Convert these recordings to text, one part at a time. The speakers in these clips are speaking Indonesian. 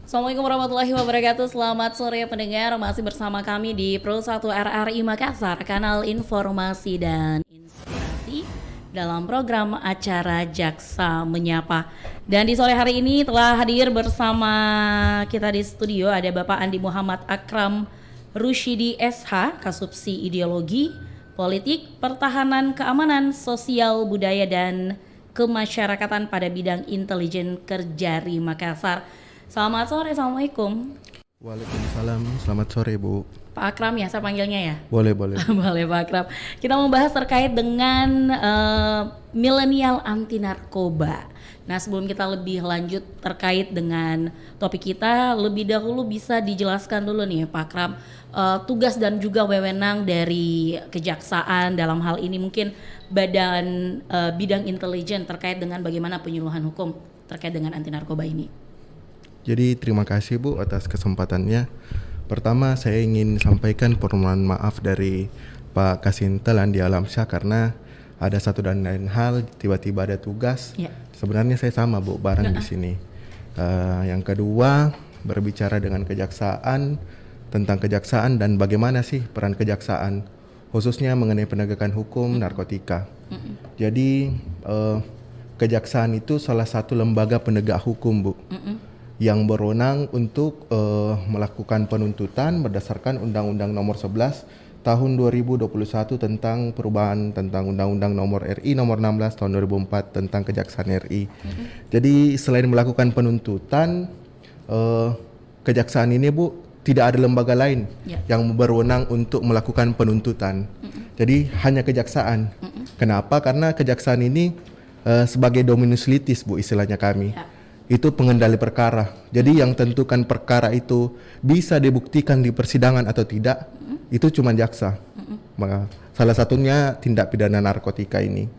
Assalamualaikum warahmatullahi wabarakatuh. Selamat sore pendengar, masih bersama kami di Pro 1 RRI Makassar, kanal informasi dan inspirasi dalam program acara Jaksa Menyapa. Dan di sore hari ini telah hadir bersama kita di studio ada Bapak Andi Muhammad Akram Rusyidi SH, Kasubsi Ideologi, Politik, Pertahanan, Keamanan, Sosial, Budaya, dan Kemasyarakatan pada bidang intelijen Kerjari Makassar. Selamat sore, Assalamualaikum. Waalaikumsalam, selamat sore Bu. Pak Akram ya, saya panggilnya ya? Boleh, boleh. Boleh Pak Akram. Kita membahas terkait dengan milenial anti narkoba. Nah, sebelum kita lebih lanjut terkait dengan topik kita, lebih dahulu bisa dijelaskan dulu nih Pak Akram, tugas dan juga wewenang dari kejaksaan dalam hal ini, mungkin badan bidang intelijen terkait dengan bagaimana penyuluhan hukum terkait dengan anti narkoba ini. Jadi terima kasih Bu atas kesempatannya. Pertama saya ingin sampaikan permohonan maaf dari Pak Kasintel Andi Alamsyah karena ada satu dan lain hal tiba-tiba ada tugas. Ya. Sebenarnya saya sama Bu bareng di sini. Yang kedua berbicara dengan kejaksaan tentang kejaksaan dan bagaimana sih peran kejaksaan khususnya mengenai penegakan hukum narkotika. Jadi kejaksaan itu salah satu lembaga penegak hukum Bu. Yang berwenang untuk melakukan penuntutan berdasarkan Undang-Undang Nomor 11 Tahun 2021 tentang perubahan tentang Undang-Undang Nomor RI Nomor 16 Tahun 2004 tentang Kejaksaan RI. Jadi selain melakukan penuntutan, kejaksaan ini Bu tidak ada lembaga lain yang berwenang untuk melakukan penuntutan. Jadi hanya kejaksaan. Kenapa? Karena kejaksaan ini sebagai dominus litis Bu istilahnya kami. Itu pengendali perkara. Jadi yang tentukan perkara itu bisa dibuktikan di persidangan atau tidak, itu cuma jaksa. Salah satunya tindak pidana narkotika ini.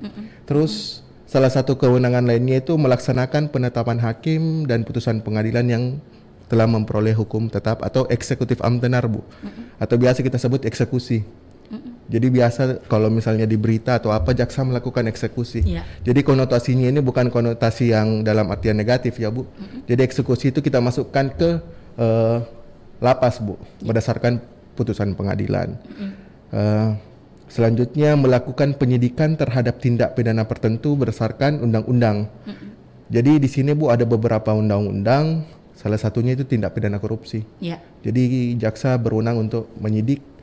Terus salah satu kewenangan lainnya itu melaksanakan penetapan hakim dan putusan pengadilan yang telah memperoleh hukum tetap atau eksekutif amtenar Bu. Atau biasa kita sebut eksekusi. Jadi biasa kalau misalnya di berita atau apa jaksa melakukan eksekusi. Jadi konotasinya ini bukan konotasi yang dalam artian negatif ya Bu. Jadi eksekusi itu kita masukkan ke lapas Bu berdasarkan putusan pengadilan. Selanjutnya melakukan penyidikan terhadap tindak pidana tertentu berdasarkan undang-undang. Jadi di sini Bu ada beberapa undang-undang, salah satunya itu tindak pidana korupsi. Jadi jaksa berwenang untuk menyidik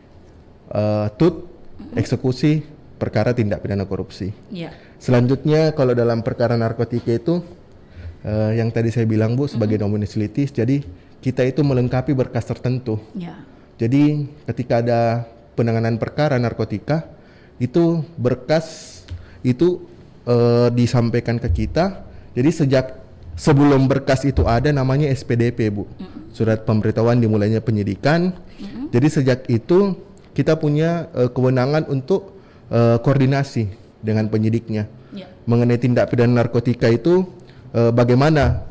eksekusi perkara tindak pidana korupsi. Selanjutnya kalau dalam perkara narkotika itu yang tadi saya bilang Bu sebagai dominus litis, jadi kita itu melengkapi berkas tertentu. Jadi ketika ada penanganan perkara narkotika itu berkas itu disampaikan ke kita. Jadi sebelum berkas itu ada namanya SPDP Bu, surat pemberitahuan dimulainya penyidikan. Jadi sejak itu kita punya kewenangan untuk koordinasi dengan penyidiknya mengenai tindak pidana narkotika itu, bagaimana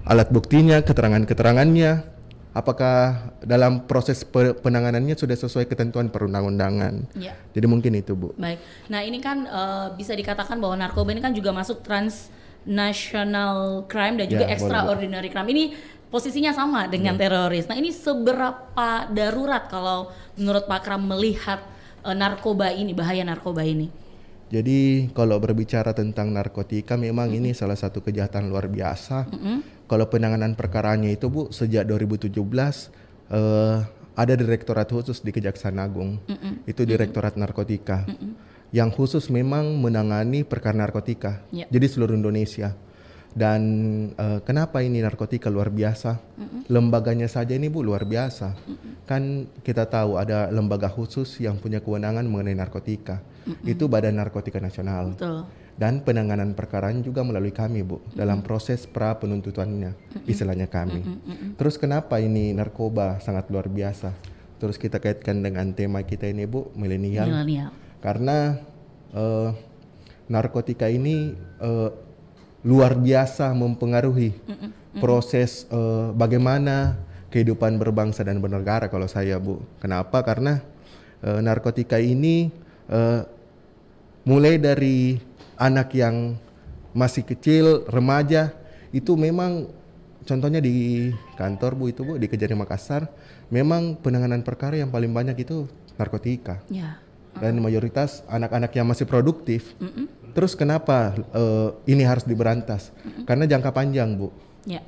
alat buktinya, keterangan-keterangannya, apakah dalam proses penanganannya sudah sesuai ketentuan perundang-undangan. Jadi mungkin itu Bu. Baik, nah ini kan bisa dikatakan bahwa narkoba ini kan juga masuk transnational crime dan juga extraordinary crime. Ini posisinya sama dengan teroris. Nah ini seberapa darurat kalau menurut Pak Akram melihat narkoba ini, bahaya narkoba ini? Jadi kalau berbicara tentang narkotika memang ini salah satu kejahatan luar biasa. Kalau penanganan perkaranya itu Bu sejak 2017 ada direktorat khusus di Kejaksaan Agung. Itu direktorat narkotika. Yang khusus memang menangani perkara narkotika. Jadi seluruh Indonesia. Dan kenapa ini narkotika luar biasa? Lembaganya saja ini Bu luar biasa. Kan kita tahu ada lembaga khusus yang punya kewenangan mengenai narkotika. Itu Badan Narkotika Nasional. Dan penanganan perkaranya juga melalui kami Bu dalam proses pra penuntutannya, istilahnya kami. Terus kenapa ini narkoba sangat luar biasa? Terus kita kaitkan dengan tema kita ini Bu, milenial. Karena narkotika ini luar biasa mempengaruhi proses bagaimana kehidupan berbangsa dan bernegara kalau saya Bu. Kenapa? Karena narkotika ini mulai dari anak yang masih kecil, remaja, itu memang contohnya di kantor Bu itu Bu di Kejari Makassar, memang penanganan perkara yang paling banyak itu narkotika. Ya. Dan mayoritas anak-anak yang masih produktif. Terus kenapa ini harus diberantas? Karena jangka panjang Bu. Ya.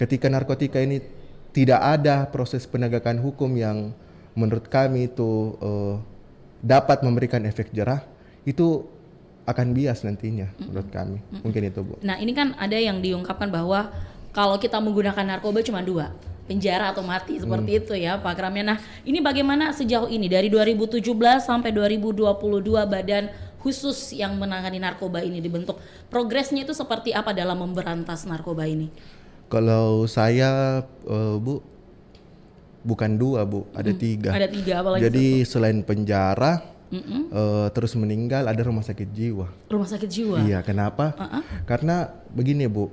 Ketika narkotika ini tidak ada proses penegakan hukum yang menurut kami itu dapat memberikan efek jerah, itu akan bias nantinya menurut kami. Mungkin itu Bu. Nah ini kan ada yang diungkapkan bahwa kalau kita menggunakan narkoba cuma 2, penjara atau mati, seperti itu ya Pak Akramnya. Nah ini bagaimana sejauh ini dari 2017 sampai 2022 badan khusus yang menangani narkoba ini dibentuk, progresnya itu seperti apa dalam memberantas narkoba ini? Kalau saya Bu, bukan 2 Bu, ada 3. Ada 3 apalagi. Jadi selain penjara, terus meninggal, ada rumah sakit jiwa. Rumah sakit jiwa? Iya, kenapa? Karena begini Bu,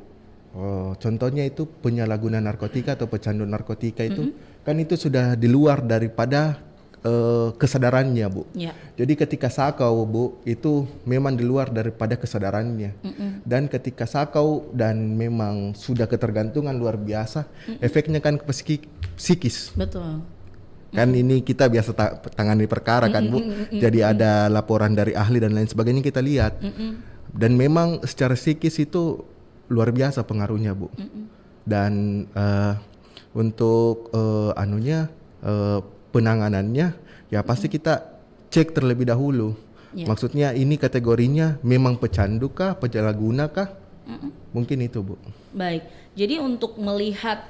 contohnya itu penyalahguna narkotika atau pecandu narkotika itu kan itu sudah di luar daripada kesadarannya Bu. Ya. Jadi ketika sakau Bu, itu memang di luar daripada kesadarannya. Dan ketika sakau dan memang sudah ketergantungan luar biasa, efeknya kan ke psikis. Betul. Kan ini kita biasa tangani perkara kan Bu. Jadi ada laporan dari ahli dan lain sebagainya kita lihat. Dan memang secara psikis itu luar biasa pengaruhnya Bu. Dan untuk penanganannya ya pasti kita cek terlebih dahulu. Maksudnya ini kategorinya memang pecandu kah, penyalahguna kah? Mungkin itu Bu. Baik. Jadi untuk melihat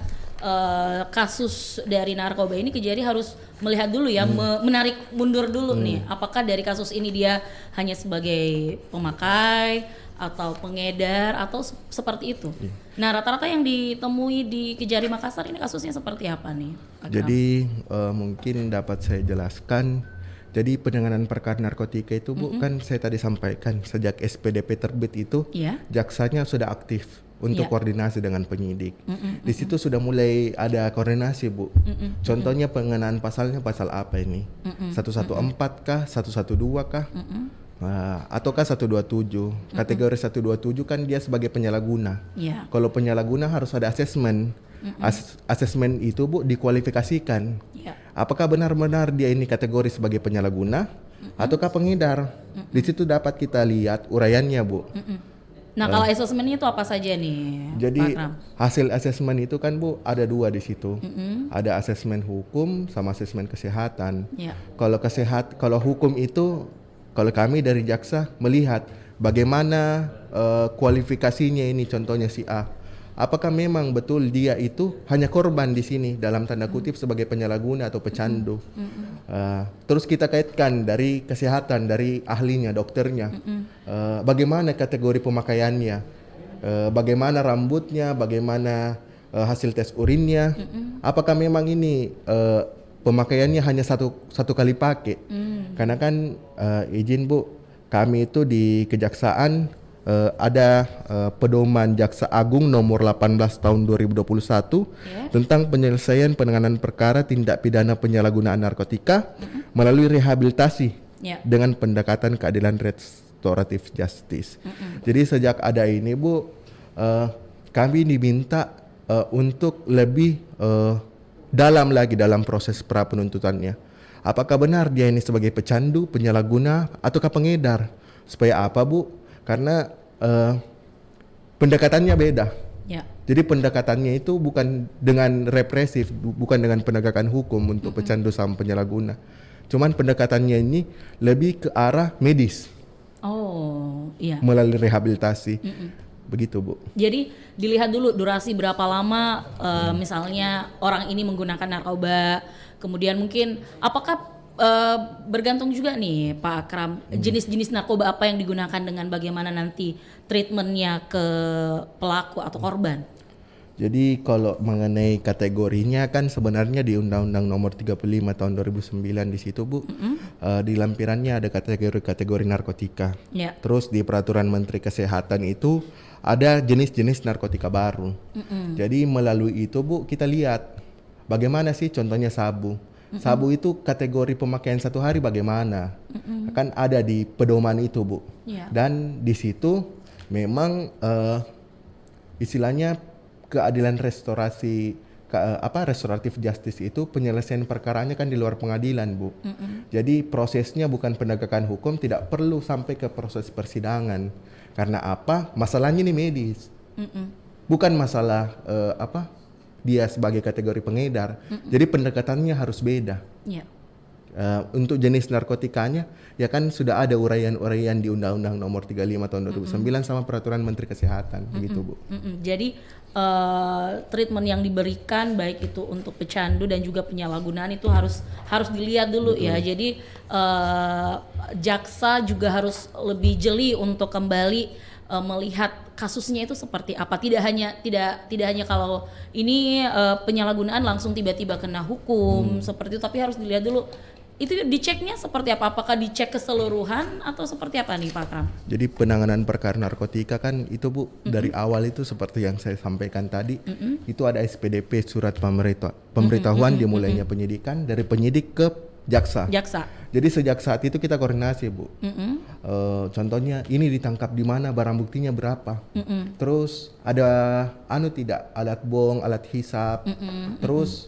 kasus dari narkoba ini Kejari harus melihat dulu ya, menarik mundur dulu nih. Apakah dari kasus ini dia hanya sebagai pemakai atau pengedar atau seperti itu. Nah rata-rata yang ditemui di Kejari Makassar ini kasusnya seperti apa nih? Jadi mungkin dapat saya jelaskan. Jadi penanganan perkara narkotika itu Bu, kan saya tadi sampaikan sejak SPDP terbit itu jaksanya sudah aktif untuk koordinasi dengan penyidik. Di situ sudah mulai ada koordinasi Bu. Contohnya pengenaan pasalnya pasal apa ini? 114 kah? 112 kah? Ataukah 127? Kategori 127 kan dia sebagai penyalahguna. Kalau penyalahguna harus ada asesmen. Asesmen itu Bu dikualifikasikan. Apakah benar-benar dia ini kategori sebagai penyalahguna ataukah pengedar? Di situ dapat kita lihat uraiannya Bu. Nah kalau asesmennya itu apa saja nih? Jadi Pak Akram? hasil asesmen itu kan Bu ada 2 di situ. Ada asesmen hukum sama asesmen kesehatan. Kalau hukum itu, kalau kami dari jaksa melihat bagaimana kualifikasinya ini, contohnya si A. Apakah memang betul dia itu hanya korban di sini dalam tanda kutip sebagai penyalahguna atau pecandu? Terus kita kaitkan dari kesehatan, dari ahlinya, dokternya. Bagaimana kategori pemakaiannya? Bagaimana rambutnya? Bagaimana hasil tes urinnya? Apakah memang ini pemakaiannya hanya satu kali pakai? Karena kan izin Bu, kami itu di kejaksaan ada pedoman Jaksa Agung nomor 18 tahun 2021 tentang penyelesaian penanganan perkara tindak pidana penyalahgunaan narkotika melalui rehabilitasi dengan pendekatan keadilan restoratif justice. Jadi sejak ada ini Bu, kami diminta untuk lebih dalam lagi dalam proses pra penuntutannya. Apakah benar dia ini sebagai pecandu, penyalahguna, ataukah pengedar? Supaya apa Bu? Karena pendekatannya beda. Jadi pendekatannya itu bukan dengan represif, bukan dengan penegakan hukum untuk pecandu sama penyalahguna. Cuman pendekatannya ini lebih ke arah medis. Melalui rehabilitasi. Begitu Bu. Jadi dilihat dulu durasi berapa lama misalnya orang ini menggunakan narkoba, kemudian mungkin apakah bergantung juga nih Pak Akram jenis-jenis narkoba apa yang digunakan dengan bagaimana nanti treatmentnya ke pelaku atau korban. Jadi kalau mengenai kategorinya kan sebenarnya di Undang-Undang Nomor 35 Tahun 2009 di situ Bu, di lampirannya ada kategori narkotika. Terus di Peraturan Menteri Kesehatan itu ada jenis-jenis narkotika baru. Jadi melalui itu Bu kita lihat bagaimana sih contohnya sabu. Sabu itu kategori pemakaian 1 hari bagaimana? Kan ada di pedoman itu Bu. Dan di situ memang istilahnya keadilan restoratif justice itu penyelesaian perkaranya kan di luar pengadilan, Bu. Jadi prosesnya bukan penegakan hukum, tidak perlu sampai ke proses persidangan. Karena apa? Masalahnya ini medis. Bukan masalah dia sebagai kategori pengedar. Jadi pendekatannya harus beda. Yeah. Untuk jenis narkotikanya ya kan sudah ada uraian-uraian di Undang-Undang Nomor 35 Tahun 2009 sama Peraturan Menteri Kesehatan begitu, Bu. Jadi treatment yang diberikan baik itu untuk pecandu dan juga penyalahgunaan itu harus dilihat dulu. Betul. Ya. Jadi jaksa juga harus lebih jeli untuk kembali melihat kasusnya itu seperti apa. Tidak hanya kalau ini penyalahgunaan langsung tiba-tiba kena hukum seperti itu, tapi harus dilihat dulu itu diceknya seperti apa, apakah dicek keseluruhan atau seperti apa nih Pak Kram? Jadi penanganan perkara narkotika kan itu, Bu, dari awal itu seperti yang saya sampaikan tadi, itu ada SPDP, surat pemberitahuan dimulainya penyidikan dari penyidik ke jaksa. Jadi sejak saat itu kita koordinasi, Bu. Contohnya ini ditangkap di mana, barang buktinya berapa. Terus ada tidak alat bong, alat hisap. Terus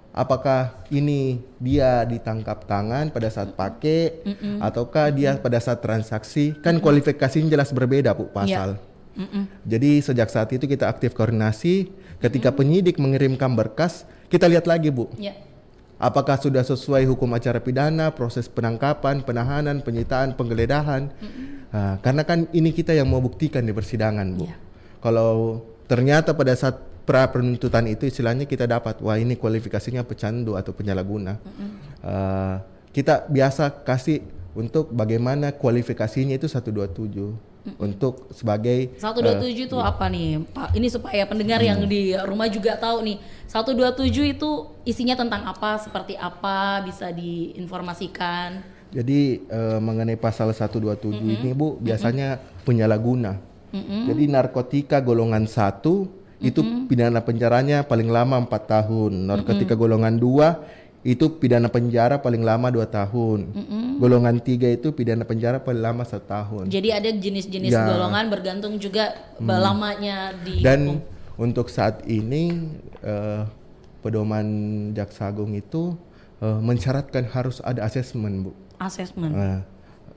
apakah ini dia ditangkap tangan pada saat pakai ataukah dia pada saat transaksi? Kan kualifikasinya jelas berbeda, Bu, pasal. Jadi sejak saat itu kita aktif koordinasi. Ketika penyidik mengirimkan berkas, kita lihat lagi, Bu. Apakah sudah sesuai hukum acara pidana, proses penangkapan, penahanan, penyitaan, penggeledahan. Karena kan ini kita yang mau buktikan di persidangan, Bu. Kalau ternyata pada saat pra penuntutan itu istilahnya kita dapat, wah ini kualifikasinya pecandu atau penyalahguna. Kita biasa kasih untuk bagaimana kualifikasinya itu 127. Untuk sebagai 127 itu apa nih Pak? Ini supaya pendengar yang di rumah juga tahu nih. 127 itu isinya tentang apa, seperti apa, bisa diinformasikan. Jadi mengenai pasal 127 ini, Bu, biasanya penyalahguna. Jadi narkotika golongan 1 itu pidana penjaranya paling lama 4 tahun. Narkotika golongan 2 itu pidana penjara paling lama 2 tahun. Golongan 3 itu pidana penjara paling lama 1 tahun. Jadi ada jenis-jenis golongan bergantung juga lamanya di dan untuk saat ini pedoman Jaksa Agung itu mensyaratkan harus ada asesmen, Bu. Asesmen.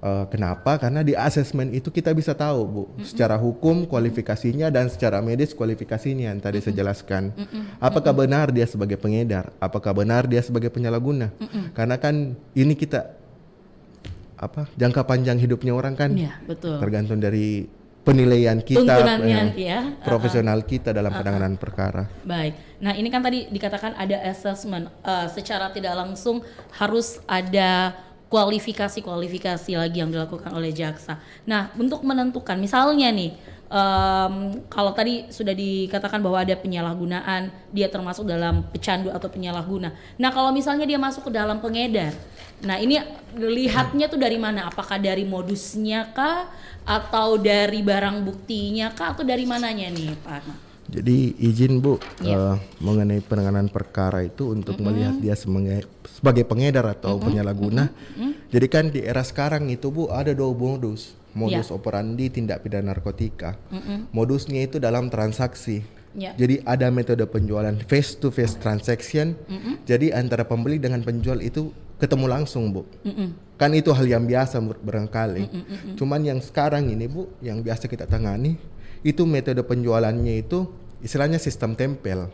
Kenapa? Karena di asesmen itu kita bisa tahu, Bu, secara hukum kualifikasinya dan secara medis kualifikasinya yang tadi saya jelaskan. Apakah benar dia sebagai pengedar? Apakah benar dia sebagai penyalahguna? Karena kan ini kita jangka panjang hidupnya orang kan tergantung dari penilaian kita, profesional kita dalam penanganan perkara. Baik. Nah ini kan tadi dikatakan ada assessment, secara tidak langsung harus ada kualifikasi lagi yang dilakukan oleh jaksa. Nah, untuk menentukan misalnya nih, kalau tadi sudah dikatakan bahwa ada penyalahgunaan, dia termasuk dalam pecandu atau penyalahguna. Nah, kalau misalnya dia masuk ke dalam pengedar, nah ini lihatnya tuh dari mana? Apakah dari modusnya kah, atau dari barang buktinya kah, atau dari mananya nih, Pak Ahmad? Jadi izin, Bu, mengenai penanganan perkara itu untuk melihat dia sebagai pengedar atau penyalahguna. Jadi kan di era sekarang itu, Bu, ada 2 modus operandi tindak pidana narkotika. Modusnya itu dalam transaksi. Jadi ada metode penjualan face to face transaction. Jadi antara pembeli dengan penjual itu ketemu langsung, Bu. Kan itu hal yang biasa barangkali. Cuman yang sekarang ini, Bu, yang biasa kita tangani itu metode penjualannya itu istilahnya sistem tempel.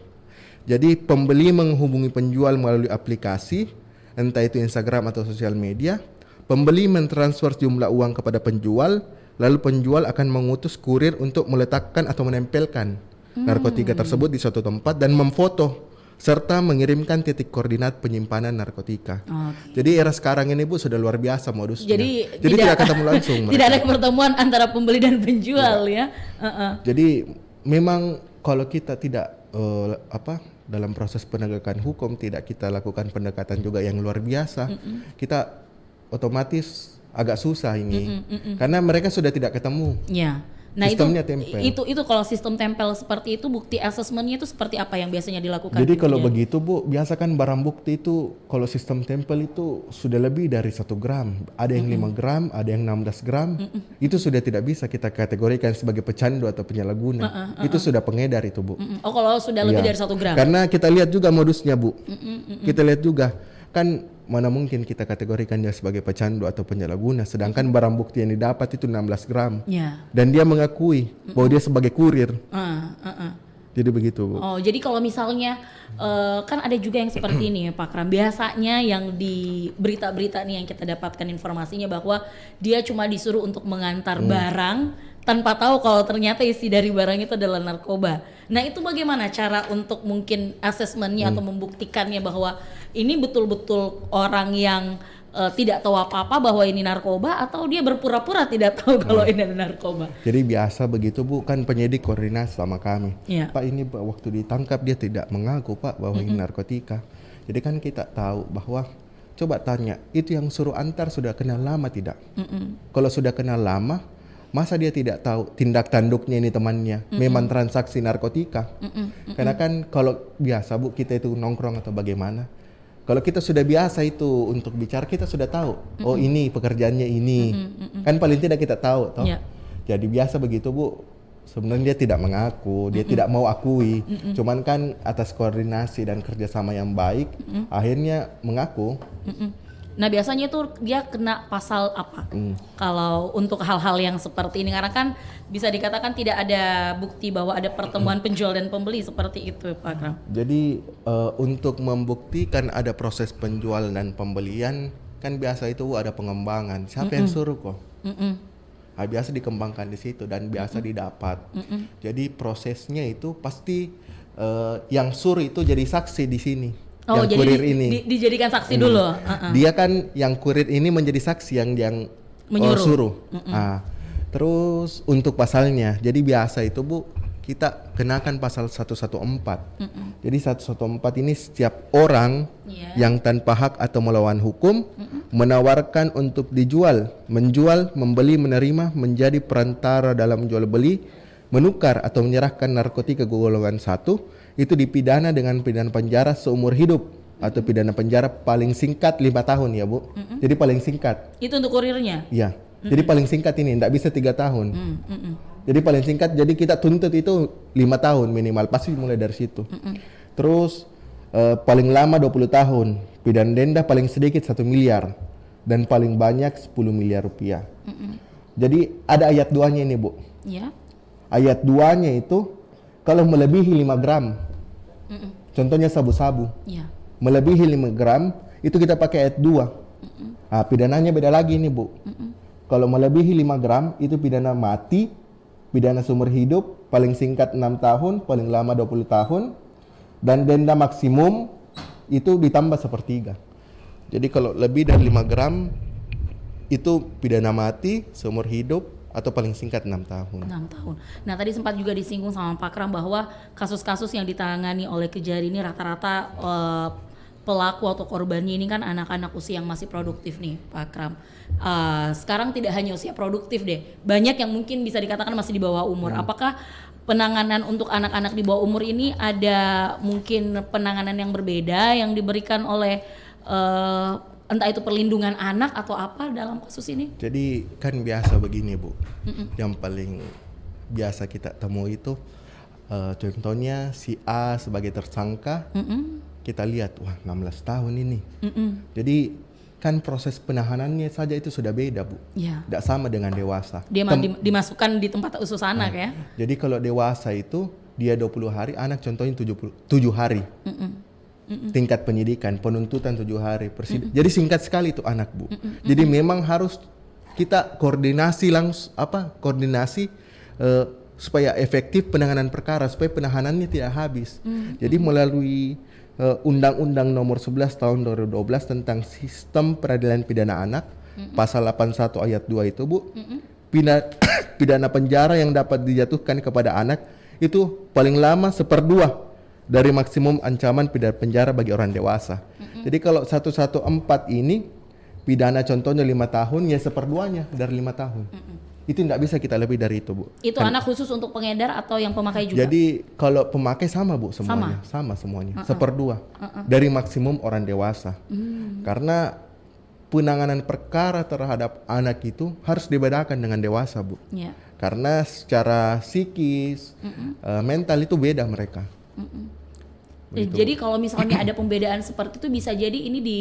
Jadi pembeli menghubungi penjual melalui aplikasi, entah itu Instagram atau sosial media. Pembeli mentransfer jumlah uang kepada penjual, lalu penjual akan mengutus kurir untuk meletakkan atau menempelkan narkotika tersebut di suatu tempat dan memfoto serta mengirimkan titik koordinat penyimpanan narkotika. Jadi era sekarang ini, Bu, sudah luar biasa modusnya. Jadi tidak ketemu langsung. Tidak ada pertemuan antara pembeli dan penjual ya. Jadi memang kalau kita tidak dalam proses penegakan hukum tidak kita lakukan pendekatan juga yang luar biasa, kita otomatis agak susah ini. Karena mereka sudah tidak ketemu. Nah Sistemnya tempel. itu kalau sistem tempel seperti itu, bukti asesmennya itu seperti apa yang biasanya dilakukan? Jadi kalau begitu Bu, biasa kan barang bukti itu kalau sistem tempel itu sudah lebih dari 1 gram. Ada yang 5 gram, ada yang 16 gram. Itu sudah tidak bisa kita kategorikan sebagai pecandu atau penyalahguna. Itu sudah pengedar itu Bu. Oh kalau sudah lebih dari 1 gram? Karena kita lihat juga modusnya Bu. Kita lihat juga kan mana mungkin kita kategorikan dia sebagai pecandu atau penyalahguna, sedangkan barang bukti yang didapat itu 16 gram. Dan dia mengakui bahwa dia sebagai kurir. Jadi begitu Bu. Oh jadi kalau misalnya kan ada juga yang seperti ini ya Pak Kram. Biasanya yang di berita-berita nih yang kita dapatkan informasinya bahwa dia cuma disuruh untuk mengantar barang tanpa tahu kalau ternyata isi dari barang itu adalah narkoba. Nah itu bagaimana cara untuk mungkin asesmennya atau membuktikannya bahwa ini betul-betul orang yang tidak tahu apa-apa bahwa ini narkoba, atau dia berpura-pura tidak tahu kalau ini narkoba? Jadi biasa begitu Bu, kan penyidik koordinasi sama kami. Pak ini waktu ditangkap dia tidak mengaku Pak bahwa ini narkotika. Jadi kan kita tahu bahwa coba tanya, itu yang suruh antar sudah kenal lama tidak? Kalau sudah kenal lama, masa dia tidak tahu tindak tanduknya ini temannya memang transaksi narkotika? Karena kan kalau biasa Bu kita itu nongkrong atau bagaimana, kalau kita sudah biasa itu untuk bicara, kita sudah tahu oh ini pekerjaannya ini. Kan paling tidak kita tahu toh. Jadi biasa begitu Bu, sebenarnya dia tidak mengaku, dia tidak mau akui, cuman kan atas koordinasi dan kerjasama yang baik akhirnya mengaku. Nah biasanya tuh dia kena pasal apa? Kalau untuk hal-hal yang seperti ini, karena kan bisa dikatakan tidak ada bukti bahwa ada pertemuan penjual dan pembeli seperti itu Pak Kram. Jadi untuk membuktikan ada proses penjual dan pembelian, kan biasa itu ada pengembangan. Siapa yang suruh kok? Biasa dikembangkan di situ dan biasa didapat. Jadi prosesnya itu pasti yang suruh itu jadi saksi di sini. Oh yang jadi kurir ini dijadikan saksi dulu. Dia kan yang kurir ini menjadi saksi yang menyuruh. Suruh. Terus untuk pasalnya, jadi biasa itu Bu kita kenakan pasal 114. Jadi 114 ini setiap orang yang tanpa hak atau melawan hukum menawarkan untuk dijual, menjual, membeli, menerima, menjadi perantara dalam jual beli, menukar atau menyerahkan narkotika golongan 1, itu dipidana dengan pidana penjara seumur hidup atau pidana penjara paling singkat 5 tahun ya Bu. Jadi paling singkat. Itu untuk kurirnya? Iya. Jadi paling singkat ini, tidak bisa 3 tahun. Jadi paling singkat, jadi kita tuntut itu 5 tahun minimal, pasti mulai dari situ. Terus paling lama 20 tahun, pidana denda paling sedikit 1 miliar dan paling banyak 10 miliar rupiah. Jadi ada ayat 2-nya ini Bu. Ayat 2-nya itu kalau melebihi 5 gram, contohnya sabu-sabu, melebihi 5 gram, itu kita pakai ayat 2. Pidananya beda lagi nih Bu. Kalau melebihi 5 gram, itu pidana mati, pidana seumur hidup, paling singkat 6 tahun, paling lama 20 tahun, dan denda maksimum itu ditambah sepertiga. Jadi kalau lebih dari 5 gram, itu pidana mati, seumur hidup, atau paling singkat 6 tahun. 6 tahun. Nah tadi sempat juga disinggung sama Pak Kram bahwa kasus-kasus yang ditangani oleh Kejari ini rata-rata pelaku atau korbannya ini kan anak-anak usia yang masih produktif nih Pak Kram. Sekarang tidak hanya usia produktif deh, banyak yang mungkin bisa dikatakan masih di bawah umur. Apakah penanganan untuk anak-anak di bawah umur ini ada mungkin penanganan yang berbeda yang diberikan oleh entah itu perlindungan anak atau apa dalam kasus ini? Jadi kan biasa begini Bu, yang paling biasa kita temui itu contohnya si A sebagai tersangka, kita lihat wah 16 tahun ini. Jadi kan proses penahanannya saja itu sudah beda Bu, tidak sama dengan dewasa. Dia dimasukkan di tempat khusus anak ya. Jadi kalau dewasa itu dia 20 hari, anak contohnya 7 hari. Tingkat penyidikan, penuntutan 7 hari, jadi singkat sekali itu anak Bu. Jadi memang harus kita koordinasi supaya efektif penanganan perkara, supaya penahanannya tidak habis. Jadi melalui Undang-Undang Nomor 11 Tahun 2012 tentang Sistem Peradilan Pidana Anak, Pasal 81 Ayat 2 itu Bu, pidana penjara yang dapat dijatuhkan kepada anak itu paling lama 1/2 dari maksimum ancaman pidana penjara bagi orang dewasa. Jadi kalau 114 ini pidana contohnya 5 tahun, ya 1/2-nya dari 5 tahun. itu tidak bisa kita lebih dari itu, Bu. Itu anak khusus untuk pengedar atau yang pemakai juga? Jadi kalau pemakai sama, Bu, semuanya. Sama semuanya. Seperdua. Dari maksimum orang dewasa. Karena penanganan perkara terhadap anak itu harus dibedakan dengan dewasa, Bu. Yeah. Karena secara psikis, mental itu beda mereka. Jadi kalau misalnya ada pembedaan seperti itu bisa jadi ini di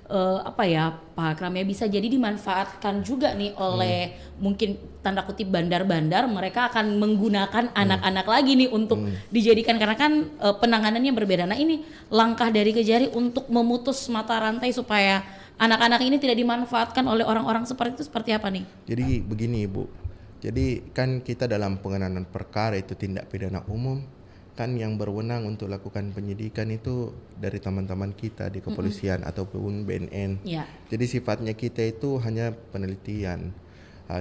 Pak Akram ya, bisa jadi dimanfaatkan juga nih oleh mungkin tanda kutip bandar-bandar, mereka akan menggunakan anak-anak lagi nih untuk dijadikan, karena kan penanganannya berbeda. Nah ini langkah dari Kejari untuk memutus mata rantai supaya anak-anak ini tidak dimanfaatkan oleh orang-orang seperti itu seperti apa nih? Jadi begini, Bu. Jadi kan kita dalam penanganan perkara itu tindak pidana umum, kan yang berwenang untuk lakukan penyidikan itu dari teman-teman kita di kepolisian ataupun BNN. Yeah. Jadi sifatnya kita itu hanya penelitian.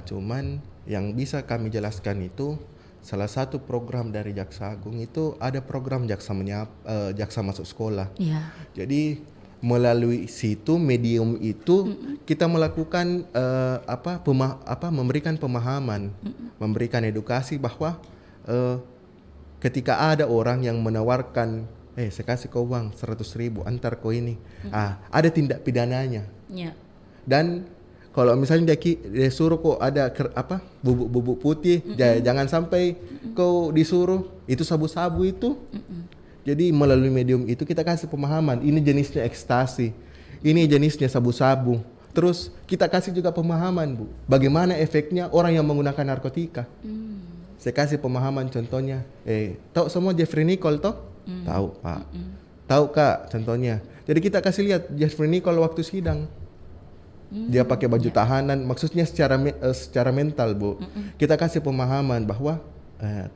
Cuman yang bisa kami jelaskan itu salah satu program dari Jaksa Agung itu ada program jaksa masuk sekolah. Yeah. Jadi melalui situ medium itu kita melakukan memberikan pemahaman, memberikan edukasi bahwa ketika ada orang yang menawarkan, saya kasih kau uang 100.000 antar kau ini, ada tindak pidananya. Yeah. Dan kalau misalnya dia suruh kok ada bubuk-bubuk putih, jangan sampai kau disuruh itu sabu-sabu itu. Jadi melalui medium itu kita kasih pemahaman, ini jenisnya ekstasi, ini jenisnya sabu-sabu. Terus kita kasih juga pemahaman, Bu, bagaimana efeknya orang yang menggunakan narkotika. Saya kasih pemahaman contohnya, tahu semua Jeffrey Nicole toh? Tahu, Pak. Tahu, Kak, contohnya. Jadi kita kasih lihat Jeffrey Nicole waktu sidang. Dia pakai baju tahanan, maksudnya secara mental, Bu. Kita kasih pemahaman bahwa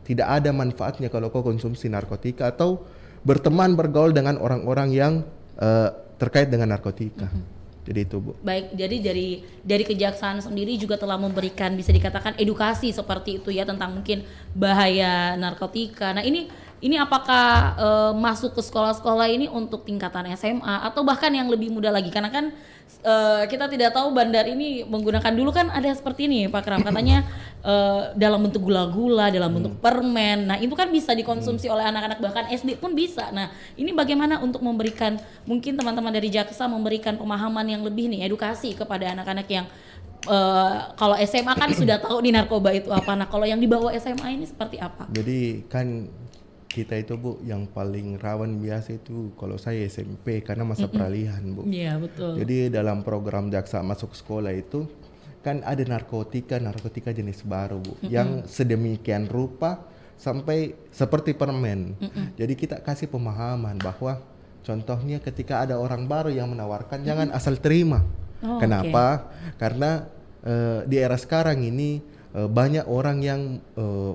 tidak ada manfaatnya kalau kau konsumsi narkotika atau bergaul dengan orang-orang yang terkait dengan narkotika. Jadi itu, Bu. Baik, jadi dari kejaksaan sendiri juga telah memberikan bisa dikatakan edukasi seperti itu ya, tentang mungkin bahaya narkotika. Nah ini apakah masuk ke sekolah-sekolah ini untuk tingkatan SMA atau bahkan yang lebih muda lagi? Karena kan kita tidak tahu bandar ini menggunakan, dulu kan ada seperti ini Pak Kram, katanya dalam bentuk gula-gula, dalam bentuk permen. Nah itu kan bisa dikonsumsi oleh anak-anak, bahkan SD pun bisa. Nah ini bagaimana untuk memberikan, mungkin teman-teman dari Jaksa memberikan pemahaman yang lebih nih, edukasi kepada anak-anak yang kalau SMA kan sudah tahu nih narkoba itu apa. Nah kalau yang di bawah SMA ini seperti apa? Jadi kan kita itu, Bu, yang paling rawan biasa itu kalau saya SMP karena masa peralihan, Bu. Iya, betul. Jadi dalam program Jaksa Masuk Sekolah itu kan ada narkotika jenis baru, Bu, yang sedemikian rupa sampai seperti permen. Jadi kita kasih pemahaman bahwa contohnya ketika ada orang baru yang menawarkan, jangan asal terima. Kenapa? Karena di era sekarang ini banyak orang yang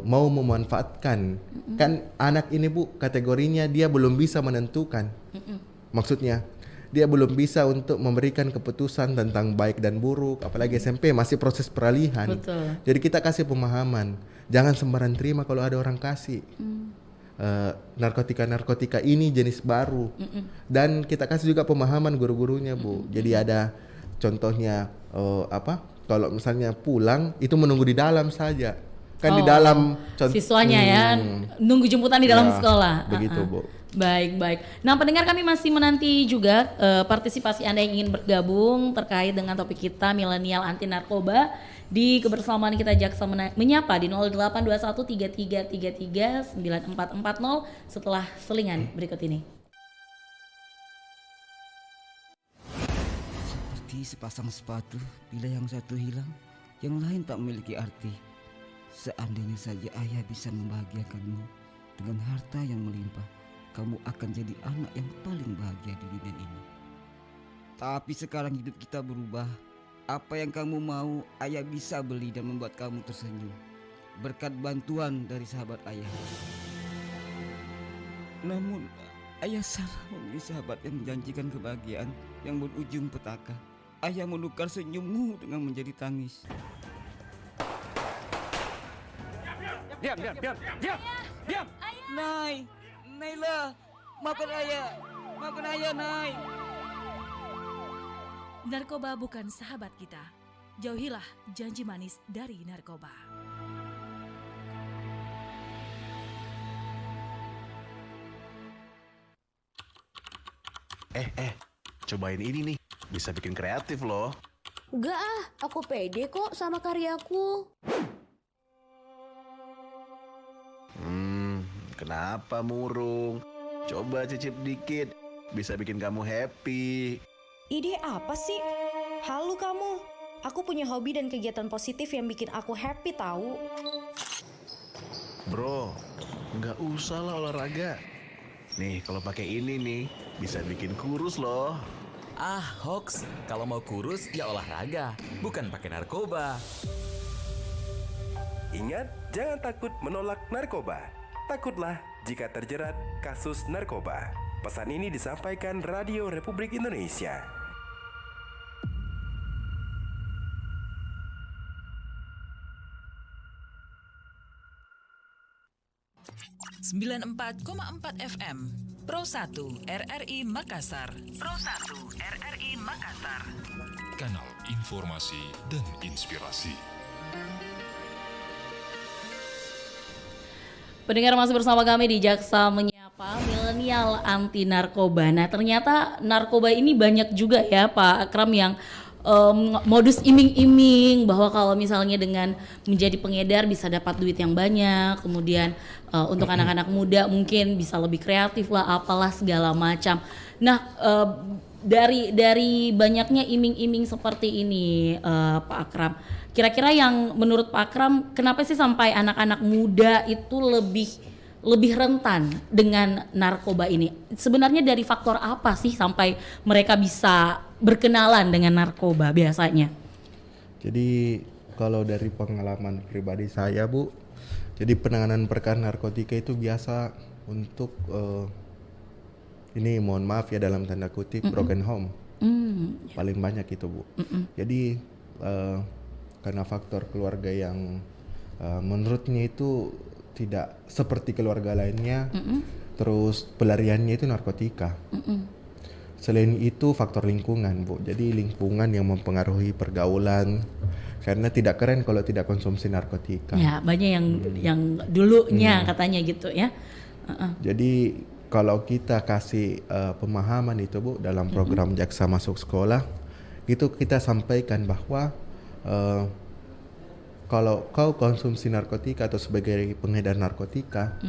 mau memanfaatkan. Kan anak ini, Bu, kategorinya dia belum bisa menentukan. Maksudnya dia belum bisa untuk memberikan keputusan tentang baik dan buruk, apalagi SMP masih proses peralihan. Betul. Jadi kita kasih pemahaman, jangan sembarang terima kalau ada orang kasih. Narkotika ini jenis baru. Dan kita kasih juga pemahaman guru-gurunya, Bu. Jadi ada contohnya kalau misalnya pulang itu menunggu di dalam saja. Kan di dalam siswanya ya nunggu jemputan di dalam sekolah. Begitu, Bu. Baik. Nah, pendengar, kami masih menanti juga partisipasi Anda yang ingin bergabung terkait dengan topik kita milenial anti narkoba di kebersamaan kita Jaksa Menyapa di 082133339440 setelah selingan berikut ini. Seperti sepasang sepatu, bila yang satu hilang, yang lain tak memiliki arti. Seandainya saja ayah bisa membahagiakanmu dengan harta yang melimpah, kamu akan jadi anak yang paling bahagia di dunia ini. Tapi sekarang hidup kita berubah. Apa yang kamu mau, ayah bisa beli dan membuat kamu tersenyum berkat bantuan dari sahabat ayah. Namun ayah salah memilih sahabat yang menjanjikan kebahagiaan yang berujung petaka. Ayah menukar senyummu dengan menjadi tangis. Diam. Nay, Naila, maafkan ayah, Nay. Narkoba bukan sahabat kita. Jauhilah janji manis dari narkoba. Cobain ini nih, bisa bikin kreatif loh. Enggak ah, aku pede kok sama karyaku. Kenapa murung? Coba cicip dikit, bisa bikin kamu happy. Ide apa sih? Halu kamu. Aku punya hobi dan kegiatan positif yang bikin aku happy tahu. Bro, nggak usah lah olahraga. Nih, kalau pakai ini nih, bisa bikin kurus loh. Ah, hoax. Kalau mau kurus, ya olahraga, bukan pakai narkoba. Ingat, jangan takut menolak narkoba. Takutlah jika terjerat kasus narkoba. Pesan ini disampaikan Radio Republik Indonesia. 94,4 FM Pro 1 RRI Makassar. Pro 1 RRI Makassar. Kanal informasi dan inspirasi. Pendengar masih bersama kami di Jaksa Menyapa Milenial Anti Narkoba. Nah, ternyata narkoba ini banyak juga ya Pak Akram yang modus iming-iming bahwa kalau misalnya dengan menjadi pengedar bisa dapat duit yang banyak, kemudian untuk anak-anak muda mungkin bisa lebih kreatif lah, apalah segala macam. Nah, dari banyaknya iming-iming seperti ini, Pak Akram, kira-kira yang menurut Pak Akram, kenapa sih sampai anak-anak muda itu lebih rentan dengan narkoba ini? Sebenarnya dari faktor apa sih sampai mereka bisa berkenalan dengan narkoba biasanya? Jadi kalau dari pengalaman pribadi saya Bu, jadi penanganan perkara narkotika itu biasa untuk ini mohon maaf ya dalam tanda kutip broken home. Paling banyak itu Bu. Jadi karena faktor keluarga yang menurutnya itu tidak seperti keluarga lainnya, terus pelariannya itu narkotika. Selain itu faktor lingkungan Bu, jadi lingkungan yang mempengaruhi pergaulan, karena tidak keren kalau tidak konsumsi narkotika. Ya banyak yang dulunya katanya gitu ya. Jadi kalau kita kasih pemahaman itu Bu dalam program Jaksa Masuk Sekolah, itu kita sampaikan bahwa kalau kau konsumsi narkotika atau sebagai pengedar narkotika,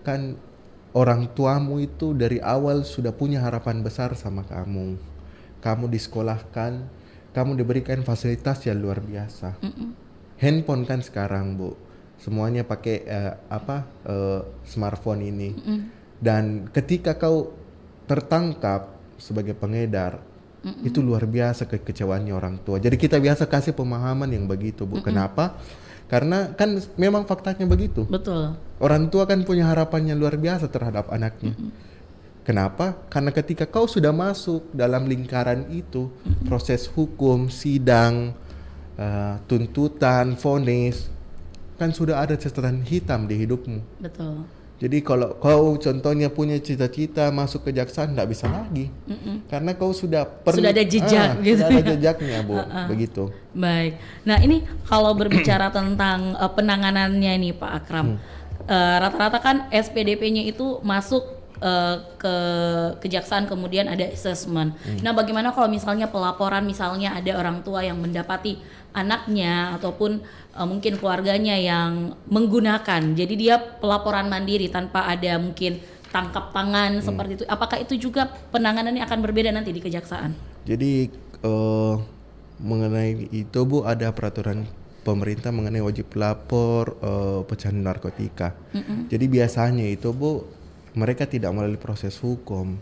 kan orang tuamu itu dari awal sudah punya harapan besar sama kamu. Kamu disekolahkan, kamu diberikan fasilitas yang luar biasa. Handphone kan sekarang Bu, semuanya pakai smartphone ini. Dan ketika kau tertangkap sebagai pengedar, itu luar biasa kekecewaannya orang tua. Jadi kita biasa kasih pemahaman yang begitu Bu. Kenapa? Karena kan memang faktanya begitu. Betul. Orang tua kan punya harapannya luar biasa terhadap anaknya. Kenapa? Karena ketika kau sudah masuk dalam lingkaran itu, proses hukum, sidang, tuntutan, vonis, kan sudah ada catatan hitam di hidupmu. Betul. Jadi kalau kau contohnya punya cita-cita masuk kejaksaan, nggak bisa lagi. Karena kau sudah sudah ada jejak gitu. Sudah ada jejaknya Bu, begitu. Baik. Nah ini kalau berbicara tentang penanganannya nih Pak Akram, rata-rata kan SPDP-nya itu masuk ke kejaksaan kemudian ada assessment. Nah bagaimana kalau misalnya pelaporan, misalnya ada orang tua yang mendapati anaknya ataupun mungkin keluarganya yang menggunakan, jadi dia pelaporan mandiri tanpa ada mungkin tangkap tangan seperti itu, apakah itu juga penanganannya akan berbeda nanti di kejaksaan? Jadi mengenai itu Bu, ada peraturan pemerintah mengenai wajib lapor pecandu narkotika. Jadi biasanya itu Bu, mereka tidak melalui proses hukum.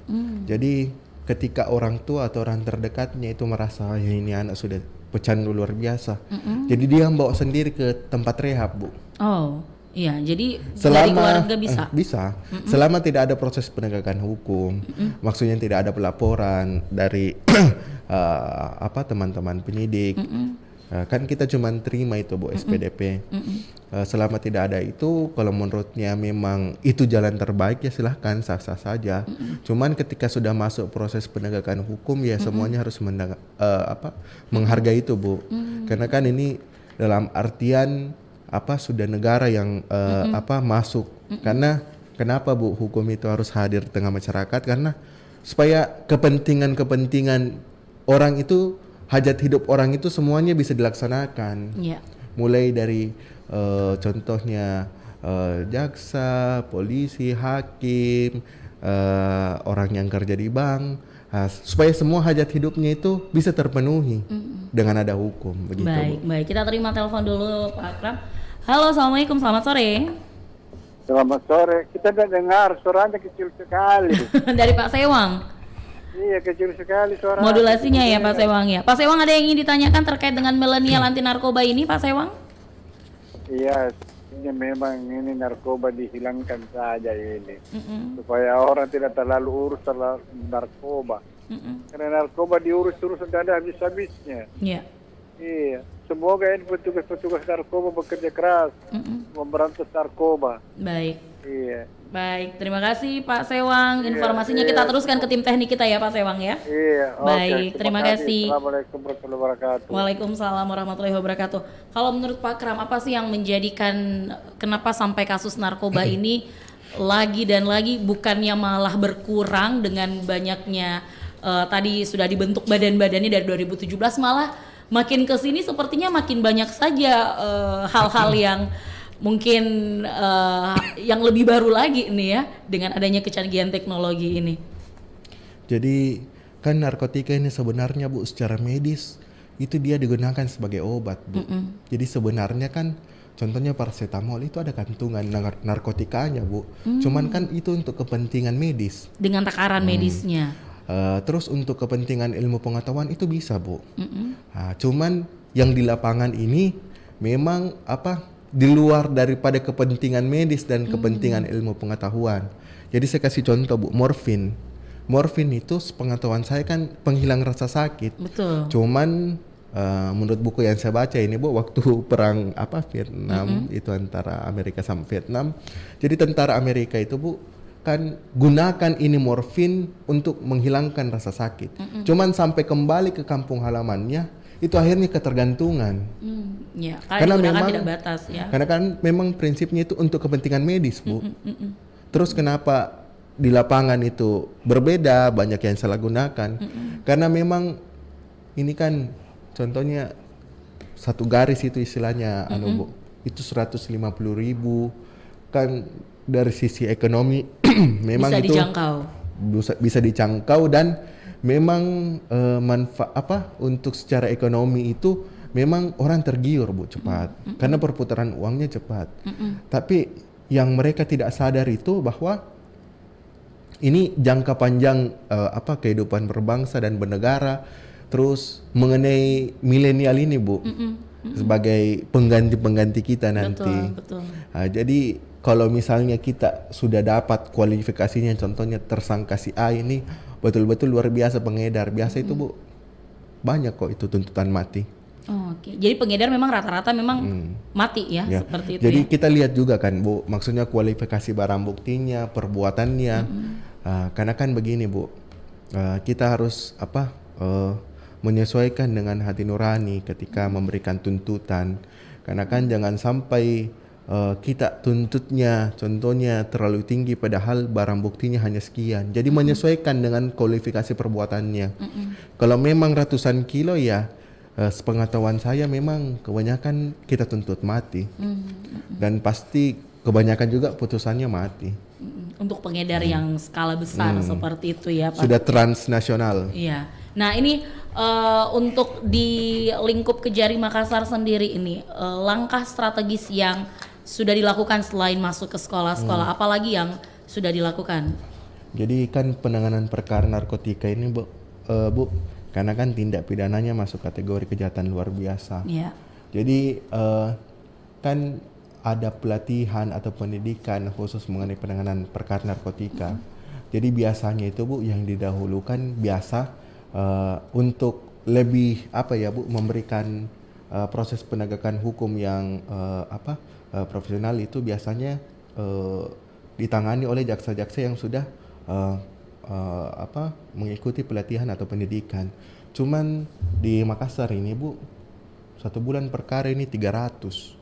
Jadi ketika orang tua atau orang terdekatnya itu merasa ya ini anak sudah pecandu luar biasa, jadi dia membawa sendiri ke tempat rehab Bu. Oh iya, jadi dari keluarga bisa? Bisa, selama tidak ada proses penegakan hukum. Maksudnya tidak ada pelaporan dari teman-teman penyidik. Kan kita cuma terima itu Bu SPDP. Selama tidak ada itu, kalau menurutnya memang itu jalan terbaik ya silahkan, sah-sah saja. Cuman ketika sudah masuk proses penegakan hukum ya semuanya harus menghargai itu Bu. Karena kan ini dalam artian sudah negara yang masuk. Karena kenapa Bu hukum itu harus hadir di tengah masyarakat? Karena supaya kepentingan orang itu, hajat hidup orang itu semuanya bisa dilaksanakan. Mulai dari contohnya jaksa, polisi, hakim, orang yang kerja di bank, supaya semua hajat hidupnya itu bisa terpenuhi dengan ada hukum. Begitu. Baik. Kita terima telepon dulu Pak Akram. Halo, assalamualaikum, selamat sore. Selamat sore. Kita tidak dengar, suaranya kecil sekali. Dari Pak Sewang. Iya, kecil sekali suara. Modulasinya ya Pak Sewang ya. Pak Sewang, ada yang ingin ditanyakan terkait dengan milenial anti narkoba ini Pak Sewang? Iya, ini memang ini narkoba dihilangkan saja ini. Supaya orang tidak terlalu urus terlalu narkoba. Karena narkoba diurus terus tidak ada habis-habisnya. Iya. Semoga ini petugas-petugas narkoba bekerja keras memberantas narkoba. Baik. Iya. Baik, terima kasih Pak Sewang. Informasinya kita teruskan ke tim teknik kita ya Pak Sewang ya. Iya. Baik, terima kasih. Assalamualaikum warahmatullahi wabarakatuh. Waalaikumsalam warahmatullahi wabarakatuh. Kalau menurut Pak Akram, apa sih yang menjadikan kenapa sampai kasus narkoba ini lagi dan lagi bukannya malah berkurang dengan banyaknya tadi sudah dibentuk badan-badannya dari 2017, malah makin kesini sepertinya makin banyak saja hal-hal yang mungkin yang lebih baru lagi nih ya dengan adanya kecanggihan teknologi ini. Jadi kan narkotika ini sebenarnya Bu secara medis itu dia digunakan sebagai obat Bu. Jadi sebenarnya kan contohnya paracetamol itu ada kandungan narkotikanya Bu. Cuman kan itu untuk kepentingan medis. Dengan takaran medisnya. Terus untuk kepentingan ilmu pengetahuan itu bisa Bu. Cuman yang di lapangan ini memang di luar daripada kepentingan medis dan kepentingan ilmu pengetahuan. Jadi saya kasih contoh Bu, morfin itu pengetahuan saya kan penghilang rasa sakit. Betul. Cuman menurut buku yang saya baca ini Bu, waktu perang Vietnam itu antara Amerika sama Vietnam. Jadi tentara Amerika itu Bu kan gunakan ini morfin untuk menghilangkan rasa sakit. Cuman sampai kembali ke kampung halamannya itu akhirnya ketergantungan. Karena memang tidak batas ya. Karena kan memang prinsipnya itu untuk kepentingan medis Bu. Terus kenapa di lapangan itu berbeda, banyak yang salah gunakan? Karena memang ini kan contohnya satu garis itu istilahnya Bu, itu 150.000 kan dari sisi ekonomi memang bisa itu bisa dijangkau dan memang manfaat untuk secara ekonomi itu memang orang tergiur Bu cepat karena perputaran uangnya cepat. Tapi yang mereka tidak sadar itu bahwa ini jangka panjang kehidupan berbangsa dan bernegara. Terus mengenai milenial ini Bu sebagai pengganti kita nanti. Betul. Jadi kalau misalnya kita sudah dapat kualifikasinya, contohnya tersangka si A ini betul-betul luar biasa pengedar, biasa itu Bu banyak kok itu tuntutan mati. Oke. Jadi pengedar memang rata-rata memang mati ya, seperti itu. Jadi ya? kita lihat juga kan Bu, maksudnya kualifikasi barang buktinya, perbuatannya. Karena kan begini Bu, kita harus menyesuaikan dengan hati nurani ketika memberikan tuntutan. Karena kan jangan sampai kita tuntutnya contohnya terlalu tinggi padahal barang buktinya hanya sekian. Jadi menyesuaikan dengan kualifikasi perbuatannya. Kalau memang ratusan kilo ya sepengetahuan saya memang kebanyakan kita tuntut mati. Dan pasti kebanyakan juga putusannya mati. Untuk pengedar yang skala besar seperti itu ya Pak. Sudah transnasional. Iya. Nah ini untuk di lingkup Kejari Makassar sendiri ini langkah strategis yang sudah dilakukan selain masuk ke sekolah-sekolah, apalagi yang sudah dilakukan? Jadi kan penanganan perkara narkotika ini Bu, karena kan tindak pidananya masuk kategori kejahatan luar biasa. Jadi kan ada pelatihan atau pendidikan khusus mengenai penanganan perkara narkotika. Jadi biasanya itu Bu yang didahulukan biasa untuk lebih Bu memberikan proses penegakan hukum yang profesional itu biasanya ditangani oleh jaksa-jaksa yang sudah mengikuti pelatihan atau pendidikan. Cuman di Makassar ini Bu, 1 bulan perkara ini 300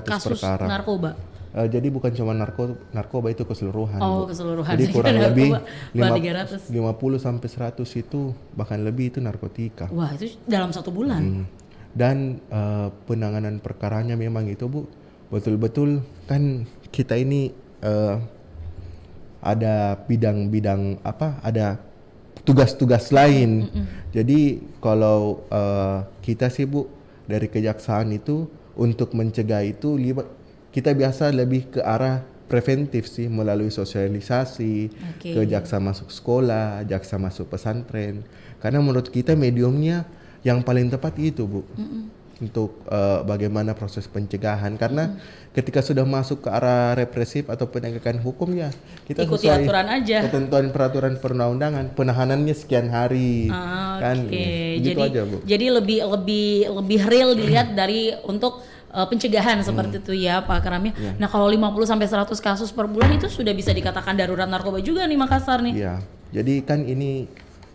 kasus perkara. narkoba. Jadi bukan cuma narkoba itu keseluruhan. Oh, Bu. keseluruhan. Jadi kurang lebih 300. 50 sampai 100 itu bahkan lebih itu narkotika. Wah, itu dalam 1 bulan. Dan penanganan perkaranya memang itu Bu, betul-betul kan kita ini ada bidang-bidang ada tugas-tugas lain. Jadi kalau kita sih Bu dari kejaksaan itu untuk mencegah itu kita biasa lebih ke arah preventif sih melalui sosialisasi, ke jaksa masuk sekolah, jaksa masuk pesantren. Karena menurut kita mediumnya yang paling tepat itu Bu. Untuk bagaimana proses pencegahan, karena ketika sudah masuk ke arah represif atau penegakan hukum ya kita ikuti sesuai aturan aja. ketentuan peraturan perundang-undangan, penahanannya sekian hari kan gitu aja Bu. Jadi lebih real dilihat dari untuk pencegahan seperti itu ya Pak Akram ya. Nah, kalau 50 sampai 100 kasus per bulan itu sudah bisa dikatakan darurat narkoba juga nih Makassar nih. Iya. Jadi kan ini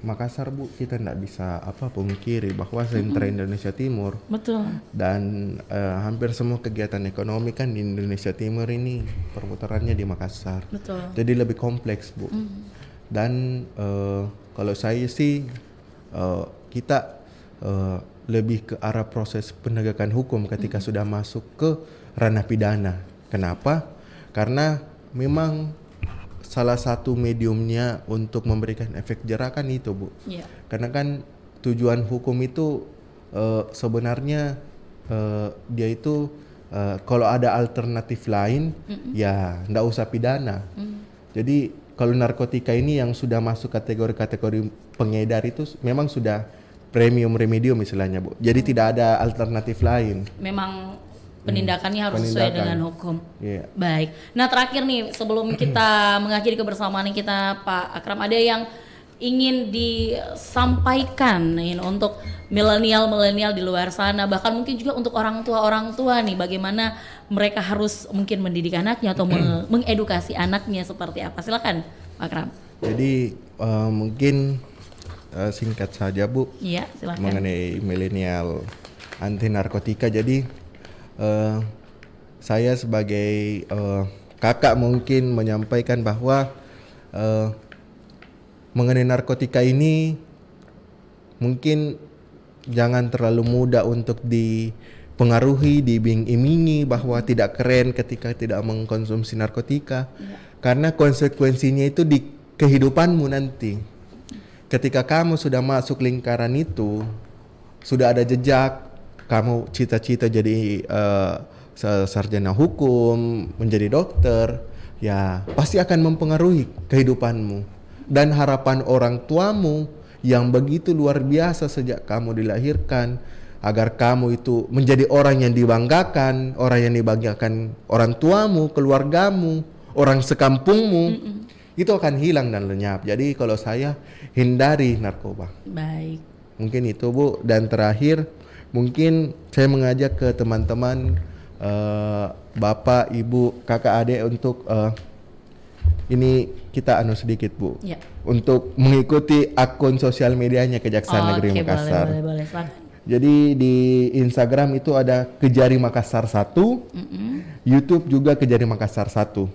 Makassar Bu, kita tidak bisa pungkiri bahwa sentra Indonesia Timur. Betul. Dan hampir semua kegiatan ekonomi kan di Indonesia Timur ini perputarannya di Makassar. Betul. Jadi lebih kompleks Bu. Dan kalau saya sih kita lebih ke arah proses penegakan hukum ketika sudah masuk ke ranah pidana. Kenapa? Karena memang salah satu mediumnya untuk memberikan efek jerah kan itu Bu. Yeah. Karena kan tujuan hukum itu sebenarnya dia itu kalau ada alternatif lain ya nggak usah pidana. Jadi kalau narkotika ini yang sudah masuk kategori-kategori pengedar itu memang sudah premium remedium istilahnya Bu. Jadi tidak ada alternatif lain. Memang penindakannya harus sesuai dengan hukum. Baik. Nah, terakhir nih sebelum kita mengakhiri kebersamaan kita Pak Akram, ada yang ingin disampaikan nih untuk milenial di luar sana, bahkan mungkin juga untuk orang tua nih, bagaimana mereka harus mungkin mendidik anaknya atau mengedukasi anaknya seperti apa? Silakan Pak Akram. Jadi mungkin singkat saja Bu. Iya, silakan. Mengenai milenial anti narkotika. Jadi saya sebagai kakak mungkin menyampaikan bahwa mengenai narkotika ini mungkin jangan terlalu mudah untuk dipengaruhi, diiming-imingi bahwa tidak keren ketika tidak mengkonsumsi narkotika. Karena konsekuensinya itu di kehidupanmu nanti. Ketika kamu sudah masuk lingkaran itu, sudah ada jejak, kamu cita-cita jadi sarjana hukum, menjadi dokter, ya pasti akan mempengaruhi kehidupanmu. Dan harapan orang tuamu yang begitu luar biasa sejak kamu dilahirkan, agar kamu itu menjadi orang yang dibanggakan orang tuamu, keluargamu, orang sekampungmu, itu akan hilang dan lenyap. Jadi kalau saya hindari narkoba. Baik. Mungkin itu Bu. Dan terakhir, mungkin saya mengajak ke teman-teman, bapak, ibu, kakak, adik untuk ini kita sedikit Bu, untuk mengikuti akun sosial medianya Kejaksaan Negeri Makassar. Boleh. Jadi di Instagram itu ada Kejari Makassar 1, YouTube juga Kejari Makassar 1.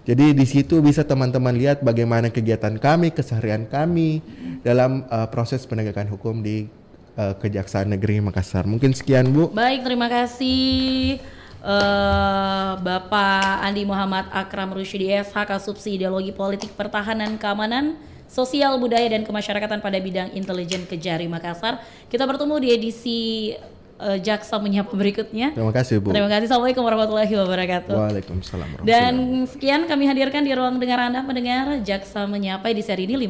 Jadi di situ bisa teman-teman lihat bagaimana kegiatan kami, keseharian kami dalam proses penegakan hukum di Kejaksaan Negeri Makassar. Mungkin sekian Bu. Baik, terima kasih Bapak Andi Muhammad Akram Rusyidi SH, Kasubsi Ideologi Politik Pertahanan Keamanan Sosial Budaya dan Kemasyarakatan pada bidang intelijen Kejari Makassar. Kita bertemu di edisi Jaksa Menyapa berikutnya. Terima kasih Bu. Terima kasih. Assalamualaikum warahmatullahi wabarakatuh. Waalaikumsalam warahmatullahi Dan sekian kami hadirkan di ruang dengar Anda mendengar Jaksa Menyapa di seri ini 5.